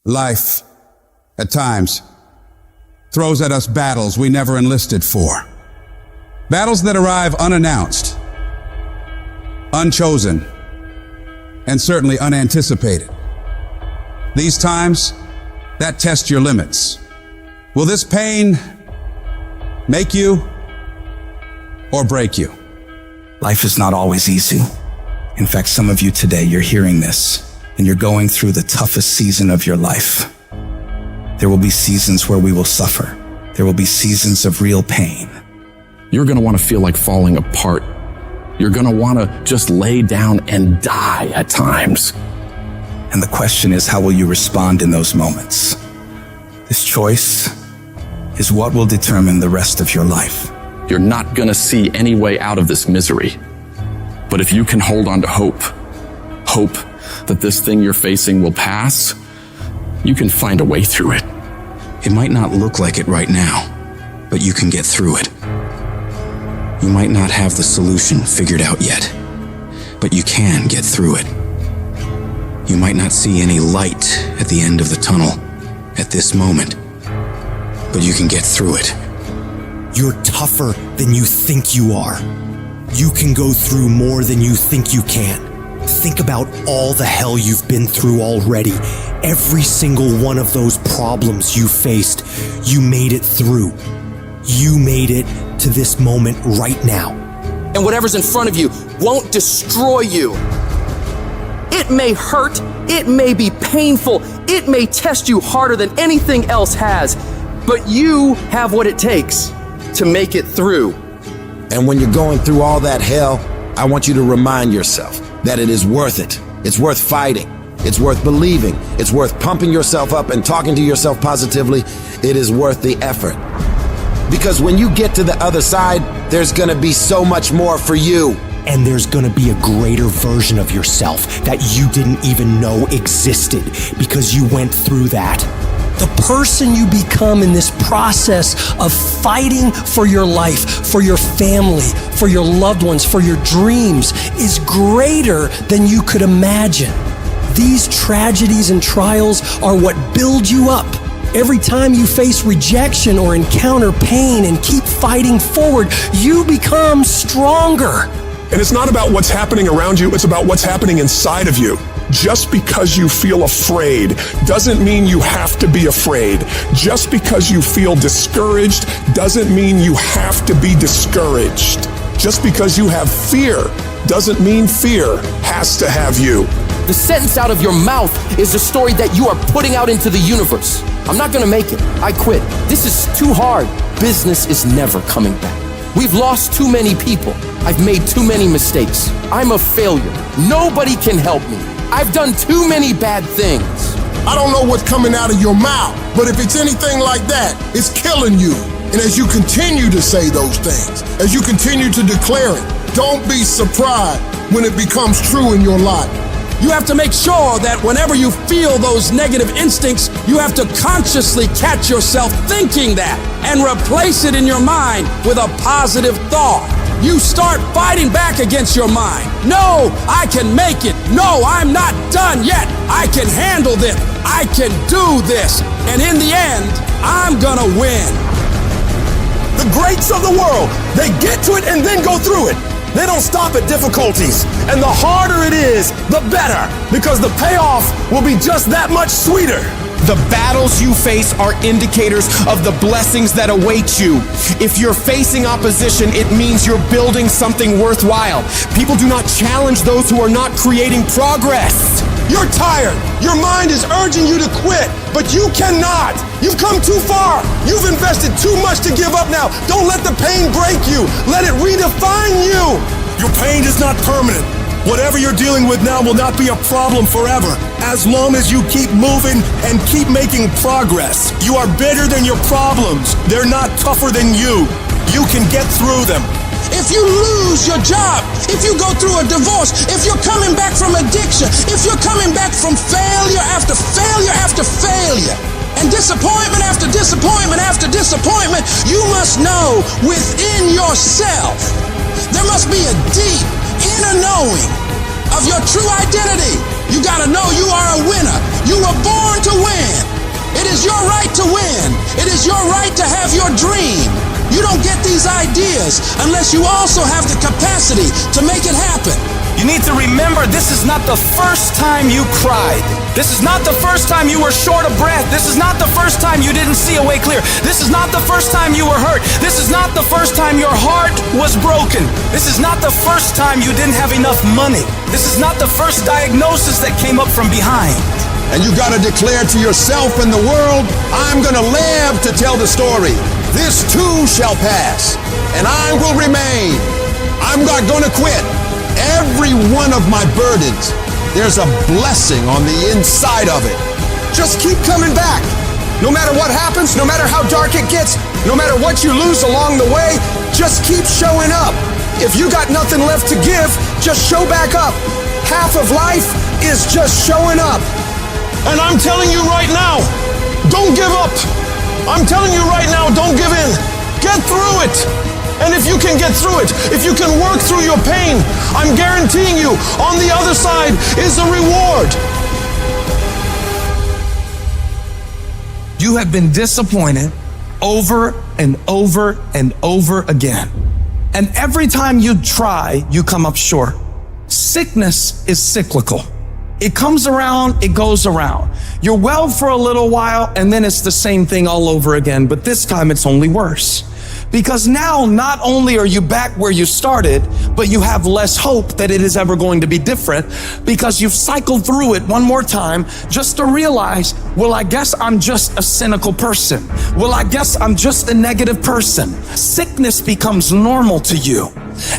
Life, at times, throws at us battles we never enlisted for. Battles that arrive unannounced, unchosen, and certainly unanticipated. These times, that test your limits. Will this pain make you or break you? Life is not always easy. In fact, some of you today, you're hearing this and you're going through the toughest season of your life. There will be seasons where we will suffer. There will be seasons of real pain. You're going to want to feel like falling apart. You're going to want to just lay down and die at times. And the question is, how will you respond in those moments? This choice is what will determine the rest of your life. You're not going to see any way out of this misery. But if you can hold on to hope that this thing you're facing will pass, you can find a way through it. It might not look like it right now, but you can get through it. You might not have the solution figured out yet, but you can get through it. You might not see any light at the end of the tunnel at this moment, but you can get through it. You're tougher than you think you are. You can go through more than you think you can. Think about all the hell you've been through already. Every single one of those problems you faced, you made it through. You made it to this moment right now. And whatever's in front of you won't destroy you. It may hurt, it may be painful, it may test you harder than anything else has, but you have what it takes to make it through. And when you're going through all that hell, I want you to remind yourself that it is worth it. It's worth fighting. It's worth believing. It's worth pumping yourself up and talking to yourself positively. It is worth the effort. Because when you get to the other side, there's gonna be so much more for you. And there's gonna be a greater version of yourself that you didn't even know existed because you went through that. The person you become in this process of fighting for your life, for your family, for your loved ones, for your dreams is greater than you could imagine. These tragedies and trials are what build you up. Every time you face rejection or encounter pain and keep fighting forward, you become stronger. And it's not about what's happening around you, it's about what's happening inside of you. Just because you feel afraid doesn't mean you have to be afraid. Just because you feel discouraged doesn't mean you have to be discouraged. Just because you have fear doesn't mean fear has to have you. The sentence out of your mouth is a story that you are putting out into the universe. I'm not gonna make it. I quit. This is too hard. Business is never coming back. We've lost too many people. I've made too many mistakes. I'm a failure. Nobody can help me. I've done too many bad things. I don't know what's coming out of your mouth, but if it's anything like that, it's killing you. And as you continue to say those things, as you continue to declare it, don't be surprised when it becomes true in your life. You have to make sure that whenever you feel those negative instincts, you have to consciously catch yourself thinking that and replace it in your mind with a positive thought. You start fighting back against your mind. No, I can make it. No, I'm not done yet. I can handle this. I can do this. And in the end, I'm gonna win. The greats of the world, they get to it and then go through it. They don't stop at difficulties. And the harder it is, the better, because the payoff will be just that much sweeter. The battles you face are indicators of the blessings that await you. If you're facing opposition, it means you're building something worthwhile. People do not challenge those who are not creating progress. You're tired. Your mind is urging you to quit, but you cannot. You've come too far. You've invested too much to give up now. Don't let the pain break you. Let it redefine you. Your pain is not permanent. Whatever you're dealing with now will not be a problem forever, as long as you keep moving and keep making progress. You are bigger than your problems. They're not tougher than you. You can get through them. If you lose your job, if you go through a divorce, if you're coming back from addiction, if you're coming back from failure after failure after failure, and disappointment after disappointment after disappointment, you must know within yourself, there must be a deep inner knowing of your true identity. You gotta know you are a winner. You were born to win. have your dream. You don't get these ideas unless you also have the capacity to make it happen. You need to remember, this is not the first time you cried. This is not the first time you were short of breath. This is not the first time you didn't see a way clear. This is not the first time you were hurt. This is not the first time your heart was broken. This is not the first time you didn't have enough money. This is not the first diagnosis that came up from behind. And you gotta declare to yourself and the world, I'm gonna live to tell the story. This too shall pass, and I will remain. I'm not gonna quit. Every one of my burdens, there's a blessing on the inside of it. Just keep coming back. No matter what happens, no matter how dark it gets, no matter what you lose along the way, just keep showing up. If you got nothing left to give, just show back up. Half of life is just showing up. And I'm telling you right now, don't give up. I'm telling you right now, don't give in. Get through it. And if you can get through it, if you can work through your pain, I'm guaranteeing you, on the other side is a reward. You have been disappointed over and over and over again. And every time you try, you come up short. Sickness is cyclical. It comes around, it goes around. You're well for a little while, and then it's the same thing all over again, but this time it's only worse. Because now not only are you back where you started, but you have less hope that it is ever going to be different because you've cycled through it one more time just to realize, well, I guess I'm just a cynical person. Well, I guess I'm just a negative person. Sickness becomes normal to you,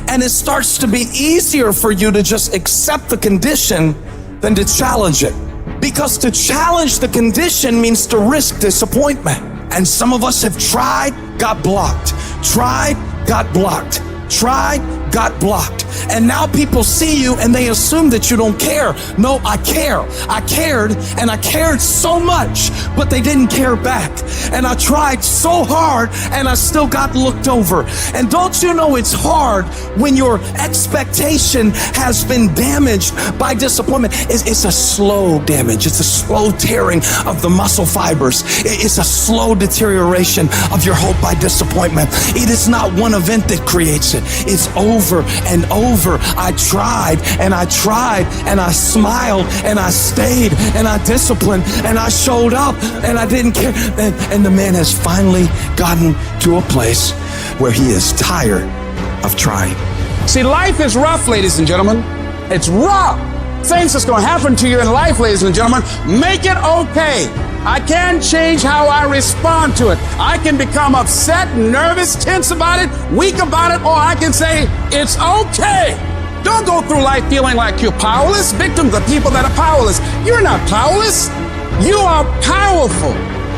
and it starts to be easier for you to just accept the condition than to challenge it. Because to challenge the condition means to risk disappointment. And some of us have tried, got blocked. Tried, got blocked. Tried, got blocked. And now people see you and they assume that you don't care. No, I care. I cared, and I cared so much, but they didn't care back. And I tried so hard and I still got looked over. And don't you know it's hard when your expectation has been damaged by disappointment? It's a slow damage. It's a slow tearing of the muscle fibers. It's a slow deterioration of your hope by disappointment. It is not one event that creates it. It's over and over. I tried and I tried and I smiled and I stayed and I disciplined and I showed up and I didn't care. And the man has finally gotten to a place where he is tired of trying. See, life is rough, ladies and gentlemen. It's rough. Things that's going to happen to you in life, ladies and gentlemen, make it okay. I can change how I respond to it. I can become upset, nervous, tense about it, weak about it, or I can say, it's okay. Don't go through life feeling like you're powerless. Victims are people that are powerless. You're not powerless. You are powerful.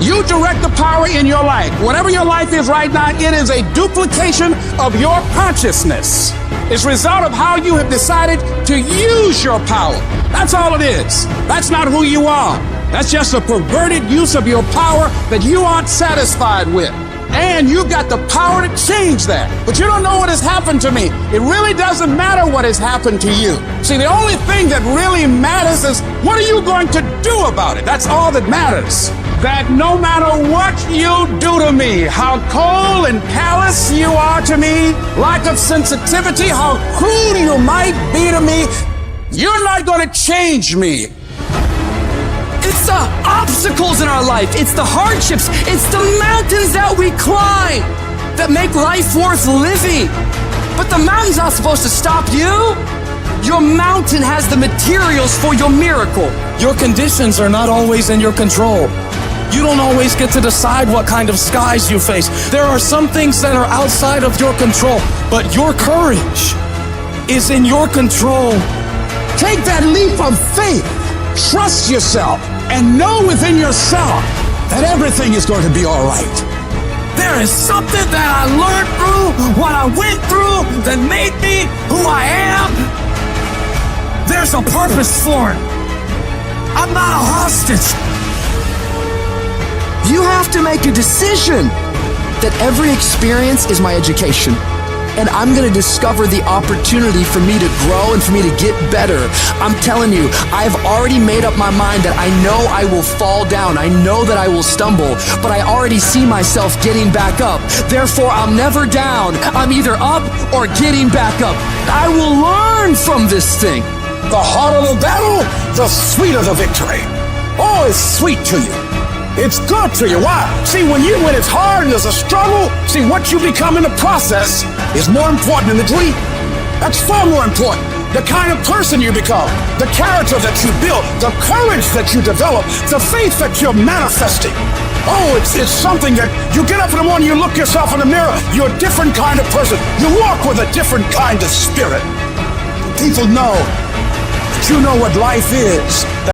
You direct the power in your life. Whatever your life is right now, it is a duplication of your consciousness. It's a result of how you have decided to use your power. That's all it is. That's not who you are. That's just a perverted use of your power that you aren't satisfied with. And you've got the power to change that. But you don't know what has happened to me. It really doesn't matter what has happened to you. See, the only thing that really matters is what are you going to do about it? That's all that matters. That no matter what you do to me, how cold and callous you are to me, lack of sensitivity, how cruel you might be to me, you're not going to change me. It's the obstacles in our life. It's the hardships. It's the mountains that we climb that make life worth living. But the mountain's not supposed to stop you. Your mountain has the materials for your miracle. Your conditions are not always in your control. You don't always get to decide what kind of skies you face. There are some things that are outside of your control, but your courage is in your control. Take that leap of faith. Trust yourself and know within yourself that everything is going to be all right. There is something that I learned through what I went through that made me who I am. There's a purpose for it. I'm not a hostage. You have to make a decision that every experience is my education. and I'm gonna discover the opportunity for me to grow and for me to get better. I'm telling you, I've already made up my mind that I know I will fall down. I know that I will stumble, but I already see myself getting back up. Therefore, I'm never down. I'm either up or getting back up. I will learn from this thing. The harder the battle, the sweeter the victory. Oh, it's sweet to you. It's good to you. Why? See, when it's hard and there's a struggle, see, what you become in the process is more important than the dream. That's far more important. The kind of person you become, the character that you build, the courage that you develop, the faith that you're manifesting. Oh, it's something that you get up in the morning, you look yourself in the mirror, you're a different kind of person. You walk with a different kind of spirit. People know that you know what life is.